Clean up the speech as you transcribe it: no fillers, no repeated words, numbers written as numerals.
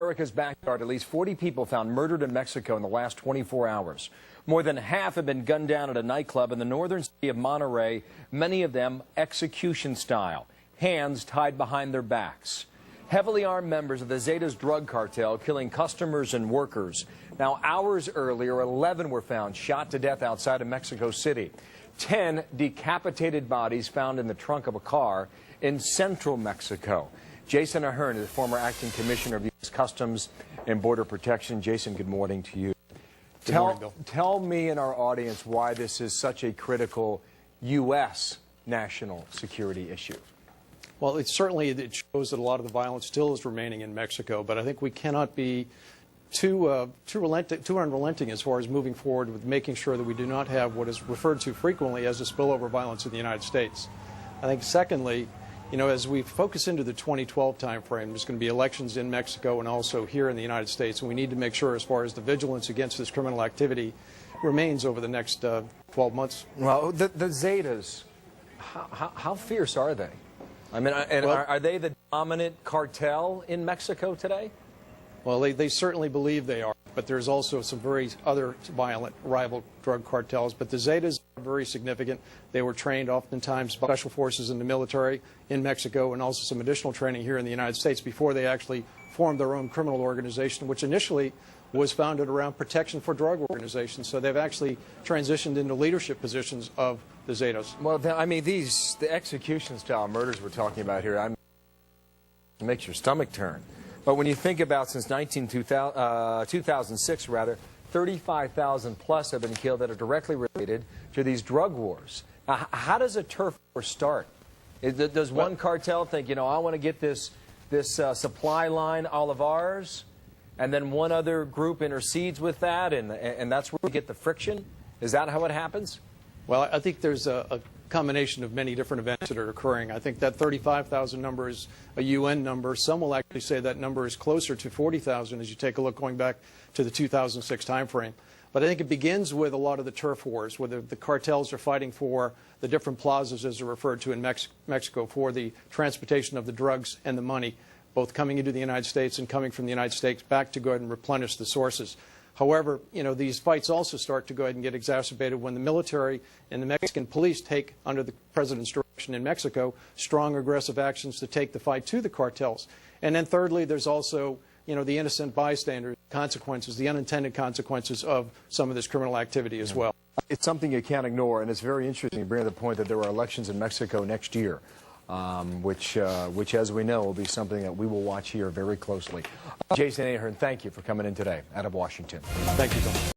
America's backyard, at least 40 people found murdered in Mexico in the last 24 hours. More than half have been gunned down at a nightclub in the northern city of Monterrey, many of them execution style, hands tied behind their backs. Heavily armed members of the Zetas drug cartel killing customers and workers. Now, hours earlier, 11 were found shot to death outside of Mexico City. 10 decapitated bodies found in the trunk of a car in central Mexico. Jayson Ahern is the former acting commissioner of U.S. Customs and Border Protection. Jayson, good morning to you. Good morning, Bill. Tell me and our audience why this is such a critical U.S. national security issue. Well, it shows that a lot of the violence still is remaining in Mexico, but I think we cannot be too unrelenting as far as moving forward with making sure that we do not have what is referred to frequently as a spillover violence in the United States. I think secondly, as we focus into the 2012 timeframe, there's going to be elections in Mexico and also here in the United States, and we need to make sure as far as the vigilance against this criminal activity remains over the next 12 months. Well, the Zetas, how fierce are they? I mean, are they the dominant cartel in Mexico today? Well, they certainly believe they are, but there's also some other violent rival drug cartels. But the Zetas are very significant. They were trained oftentimes by special forces in the military in Mexico and also some additional training here in the United States before they actually formed their own criminal organization, which initially was founded around protection for drug organizations. So they've actually transitioned into leadership positions of the Zetas. Well, I mean, the execution-style murders we're talking about here, it makes your stomach turn. But when you think about since 2006, 35,000 plus have been killed that are directly related to these drug wars. Now, how does a turf war start? Does one cartel think, I want to get this supply line all of ours, and then one other group intercedes with that, and that's where we get the friction? Is that how it happens? Well, I think there's a combination of many different events that are occurring. I think that 35,000 number is a UN number. Some will actually say that number is closer to 40,000 as you take a look going back to the 2006 timeframe. But I think it begins with a lot of the turf wars, where the cartels are fighting for the different plazas, as they're referred to in Mexico, for the transportation of the drugs and the money, both coming into the United States and coming from the United States back to go ahead and replenish the sources. However, these fights also start to go ahead and get exacerbated when the military and the Mexican police take, under the president's direction in Mexico, strong aggressive actions to take the fight to the cartels. And then thirdly, there's also, the innocent bystander consequences, the unintended consequences of some of this criminal activity as well. It's something you can't ignore, and it's very interesting to bring up the point that there are elections in Mexico next year, which, as we know, will be something that we will watch here very closely. Jayson Ahern, thank you for coming in today out of Washington. Thank you, Bill.